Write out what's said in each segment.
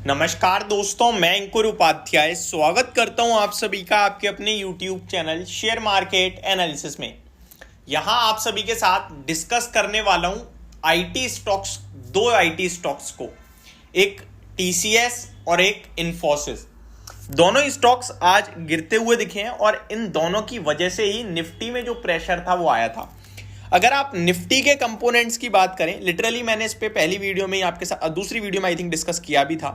नमस्कार दोस्तों, मैं अंकुर उपाध्याय स्वागत करता हूं आप सभी का आपके अपने YouTube channel share market analysis में। यहां आप सभी के साथ डिस्कस करने वाला हूं आईटी स्टॉक्स, दो आईटी स्टॉक्स को, एक टीसीएस और एक इन्फोसिस। दोनों स्टॉक्स आज गिरते हुए दिखे हैं और इन दोनों की वजह से ही निफ्टी में जो प्रेशर था वो आया था। अगर आप निफ्टी के कंपोनेंट्स की बात करें, लिटरली मैंने इस पे पहली वीडियो में आपके साथ, दूसरी वीडियो में आई थिंक डिस्कस किया भी था।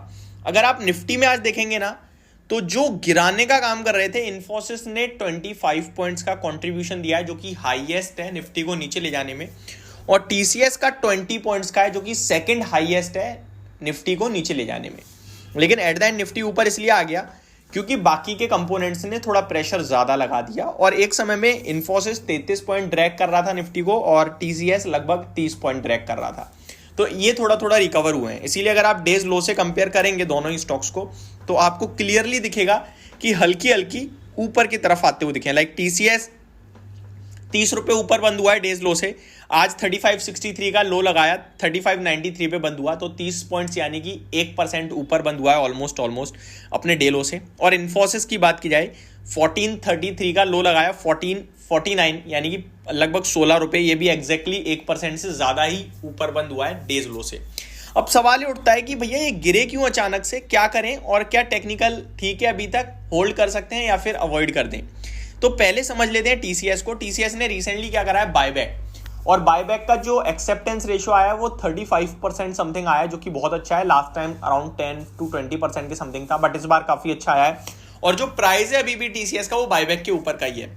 अगर आप निफ्टी में आज देखेंगे ना, तो जो गिराने का काम कर रहे थे, इन्फोसिस ने 25 पॉइंट्स का कंट्रीब्यूशन दिया है जो कि हाईएस्ट है निफ्टी को नीचे ले जाने में, और टीसीएस का 20 पॉइंट्स का है जो कि सेकंड हाईएस्ट है निफ्टी को नीचे ले जाने में। लेकिन एट द एंड निफ्टी ऊपर इसलिए आ गया क्योंकि बाकी के कंपोनेंट्स ने थोड़ा प्रेशर ज्यादा लगा दिया, और एक समय में इन्फोसिस 33 पॉइंट ड्रैग कर रहा था निफ्टी को और टीसीएस लगभग 30 पॉइंट ड्रैग कर रहा था। तो ये थोड़ा थोड़ा रिकवर हुए हैं। इसीलिए अगर आप डेज लो से कंपेयर करेंगे दोनों ही स्टॉक्स को, तो आपको क्लियरली दिखेगा कि हल्की हल्की ऊपर की तरफ आते हुए दिखे। लाइक टीसीएस 30 रुपए ऊपर बंद हुआ है डेज लो से, आज 3563 का लो लगाया, 3593 पे बंद हुआ, तो 30 पॉइंट्स यानी कि 1% ऊपर बंद हुआ है ऑलमोस्ट अपने डे लो से। और इन्फोसिस की बात की जाए, 1433 का लो लगाया, 1449 यानी कि लगभग 16 रुपए, ये भी एग्जैक्टली 1% से ज्यादा ही ऊपर बंद हुआ है डेज लो से। अब सवाल ये उठता है कि भैया ये गिरे क्यों अचानक से, क्या करें, और क्या टेक्निकल ठीक है अभी तक, होल्ड कर सकते हैं या फिर अवॉइड कर दें। तो पहले समझ लेते हैं टीसीएस को। टीसीएस ने रिसेंटली क्या करा है, बायबैक, और बायबैक का जो एक्सेप्टेंस रेशियो आया है वो 35% समथिंग आया है, जो कि बहुत अच्छा है। लास्ट टाइम अराउंड 10 to 20% के समथिंग था, बट इस बार काफी अच्छा आया है। और जो प्राइस है अभी भी टीसीएस का, वो बायबैक के ऊपर का ही है।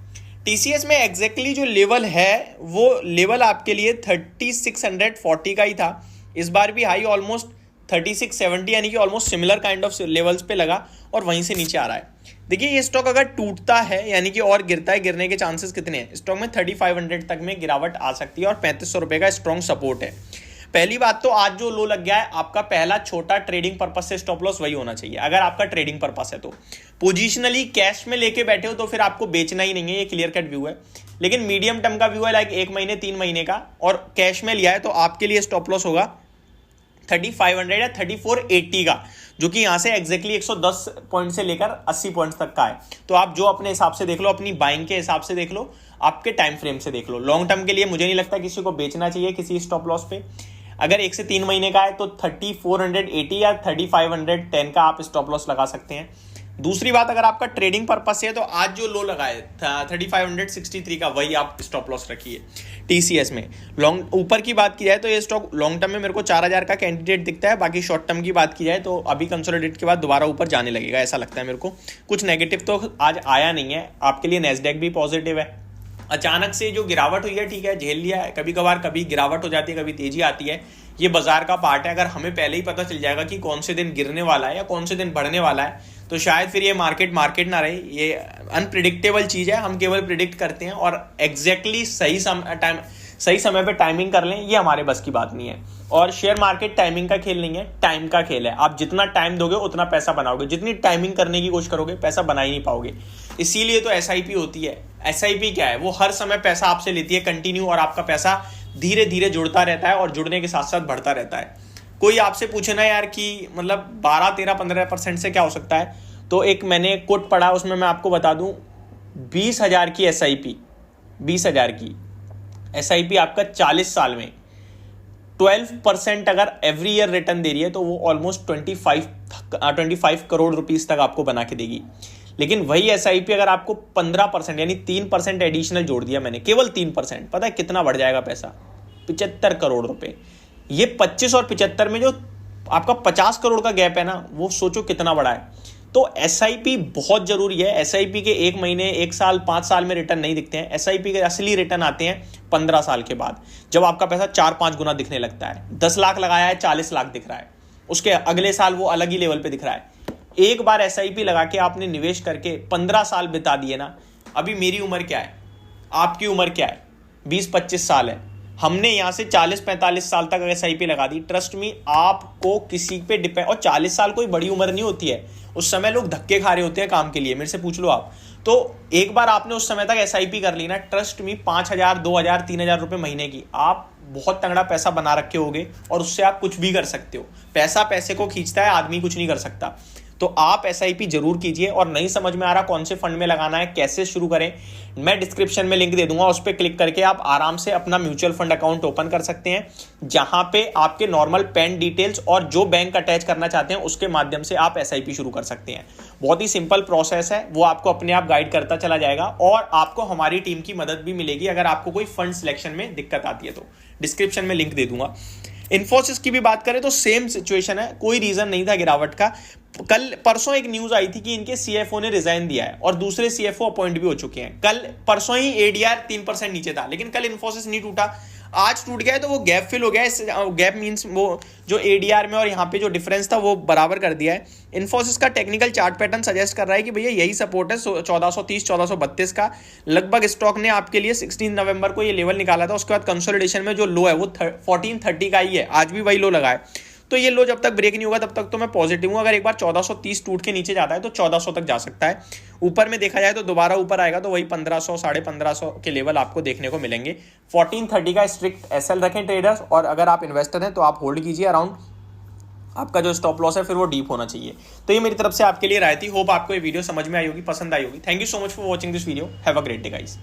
टीसीएस में एग्जैक्टली जो लेवल है वो लेवल आपके लिए 3640 का ही था। इस बार भी हाई ऑलमोस्ट 3670 यानी कि almost similar kind of levels पे लगा और वहीं से नीचे आ रहा है। देखिए ये स्टॉक अगर टूटता है यानी कि और गिरता है, गिरने के चांसेस कितने हैं, स्टॉक में 3500 तक में गिरावट आ सकती है और 3500 रुपए का स्ट्रॉन्ग सपोर्ट है। पहली बात तो आज जो लो लग गया है, आपका पहला छोटा ट्रेडिंग पर्पस से स्टॉप लॉस वही होना चाहिए। अगर आपका ट्रेडिंग पर्पस है तो पोजिशनली कैश में लेके बैठे हो तो फिर आपको बेचना ही नहीं है, ये क्लियर कट व्यू है। लेकिन मीडियम टर्म का व्यू है, लाइक 1 महीने 3 महीने का, और कैश में लिया है, तो आपके लिए स्टॉप लॉस होगा 3500 या 3480 का, जो कि यहां से एग्जैक्टली 110 पॉइंट से लेकर 80 पॉइंट्स तक का है। तो आप जो अपने हिसाब से देख लो, अपनी बाइंग के हिसाब से देख लो, आपके टाइम फ्रेम से देख लो। लॉन्ग टर्म के लिए मुझे नहीं लगता किसी को बेचना चाहिए किसी स्टॉप लॉस पे। अगर 1 से 3 महीने का है तो 3480 या 3510 का आप स्टॉप लॉस लगा सकते हैं। दूसरी बात, अगर आपका ट्रेडिंग पर्पस है तो आज जो लो लगाए 3563 का, वही आप स्टॉप लॉस रखिए। टीसीएस में लॉन्ग ऊपर की बात की जाए तो ये स्टॉक लॉन्ग टर्म में मेरे को 4000 का कैंडिडेट दिखता है। बाकी शॉर्ट टर्म की बात की जाए तो अभी कंसोलिडेट के बाद दोबारा ऊपर जाने लगेगा, ऐसा लगता है मेरे को। कुछ नेगेटिव तो आज आया नहीं है आपके लिए। नैस्डैक भी पॉजिटिव है। अचानक से जो गिरावट हुई है, ठीक है, झेल लिया है। कभी कभार कभी गिरावट हो जाती है, कभी तेजी आती है, ये बाजार का पार्ट है। अगर हमें पहले ही पता चल जाएगा कि कौन से दिन गिरने वाला है या कौन से दिन बढ़ने वाला है, तो शायद फिर ये मार्केट ना रहे। ये अनप्रिडिक्टेबल चीज है, हम केवल प्रिडिक्ट करते हैं और एग्जैक्टली सही समय पे टाइमिंग कर लें, ये हमारे बस की बात नहीं है। और शेयर मार्केट टाइमिंग का खेल नहीं है, टाइम का खेल है। आप जितना टाइम दोगे उतना पैसा बनाओगे, जितनी टाइमिंग करने की कोशिश करोगे पैसा बना ही नहीं पाओगे। इसीलिए तो एसआईपी होती है। एसआईपी क्या है, वो हर समय पैसा आपसे लेती है कंटिन्यू, और आपका पैसा धीरे धीरे जुड़ता रहता है और जुड़ने के साथ साथ बढ़ता रहता है। कोई आपसे पूछे ना यार कि मतलब 12, 13, 15% से क्या हो सकता है, तो एक मैंने कोट पढ़ा, उसमें मैं आपको बता दूं, 20,000 की एसआईपी, 20,000 की एसआईपी आपका 40 साल में 12% अगर एवरी ईयर रिटर्न दे रही है, तो वो ऑलमोस्ट 25 करोड़ रुपीस तक आपको बना के देगी। लेकिन वही एसआईपी अगर आपको 15% यानी 3% एडिशनल जोड़ दिया मैंने, केवल 3%, पता है कितना बढ़ जाएगा पैसा, 75 करोड़ रुपए। ये 25 और 75 में जो आपका 50 करोड़ का गैप है ना, वो सोचो कितना बड़ा है। तो एसआईपी बहुत जरूरी है। एसआईपी के 1 महीने, 1 साल, 5 साल में रिटर्न नहीं दिखते हैं। एसआईपी के असली रिटर्न आते हैं 15 साल के बाद, जब आपका पैसा 4-5 गुना दिखने लगता है। 10 लाख लगाया है, 40 लाख दिख रहा है, उसके अगले साल वो अलग ही लेवल पे दिख रहा है। एक बार एसआईपी लगा के आपने निवेश करके 15 साल बिता दिए ना। अभी मेरी उम्र क्या है, आपकी उम्र क्या है, 20-25 साल है। हमने यहाँ से 40-45 साल तक एसआईपी लगा दी। ट्रस्ट मी, आपको किसी पे डिपेंड, और 40 साल कोई बड़ी उम्र नहीं होती है। उस समय लोग धक्के खा रहे होते हैं काम के लिए, मेरे से पूछ लो आप। तो एक बार आपने उस समय तक एसआईपी कर ली ना, ट्रस्ट मी, 5,000, 2,000, 3,000 रुपए महीने की, आप बहुत तगड़ा पैसा बना रखे होगे और उससे आप कुछ भी कर सकते हो। पैसा पैसे को खींचता है, आदमी कुछ नहीं कर सकता। तो आप एसआईपी जरूर कीजिए। और नहीं समझ में आ रहा कौन से फंड में लगाना है, कैसे शुरू करें, मैं डिस्क्रिप्शन में लिंक दे दूंगा, उस पर क्लिक करके आप आराम से अपना म्यूचुअल फंड अकाउंट ओपन कर सकते हैं, जहां पे आपके नॉर्मल पैन डिटेल्स और जो बैंक अटैच करना चाहते हैं उसके माध्यम से आप एसआईपी शुरू कर सकते हैं। बहुत ही सिंपल प्रोसेस है, वो आपको अपने आप गाइड करता चला जाएगा और आपको हमारी टीम की मदद भी मिलेगी अगर आपको कोई फंड सिलेक्शन में दिक्कत आती है तो। डिस्क्रिप्शन में लिंक दे दूंगा। इन्फोसिस की भी बात करें तो सेम सिचुएशन है, कोई रीजन नहीं था गिरावट का। कल परसों एक न्यूज आई थी कि इनके सीएफओ ने रिजाइन दिया है और दूसरे सीएफओ अपॉइंट भी हो चुके हैं। कल परसों ही एडीआर 3% नीचे था, लेकिन कल इन्फोसिस नहीं टूटा, आज टूट गया है। तो वो गैप फिल हो गया है। गैप मींस वो जो एडीआर में और यहाँ पे जो डिफरेंस था वो बराबर कर दिया है। इन्फोसिस का टेक्निकल चार्ट पैटर्न सजेस्ट कर रहा है कि भैया यही सपोर्ट है 1430 1432 का। लगभग स्टॉक ने आपके लिए 16 नवंबर को ये लेवल निकाला था। उसके बाद कंसोलिडेशन में जो लो है वो 1430 का ही है, आज भी वही लो लगा है। तो ये लो जब तक ब्रेक नहीं होगा तब तक तो मैं पॉजिटिव हूँ। अगर एक बार 1430 टूट के नीचे जाता है तो 1400 तक जा सकता है। ऊपर में देखा जाए तो दोबारा ऊपर आएगा तो वही 1500 1550 के लेवल आपको देखने को मिलेंगे। 1430 का स्ट्रिक्ट एसएल रखें ट्रेडर्स, और अगर आप इन्वेस्टर हैं तो आप होल्ड कीजिए अराउंड। आपका जो स्टॉप लॉस है फिर वो डीप होना चाहिए। तो ये मेरी तरफ से आपके लिए राय थी। होप आपको ये वीडियो समझ में आई होगी, पसंद आई होगी। Thank you so much for watching this video. Have a great day guys.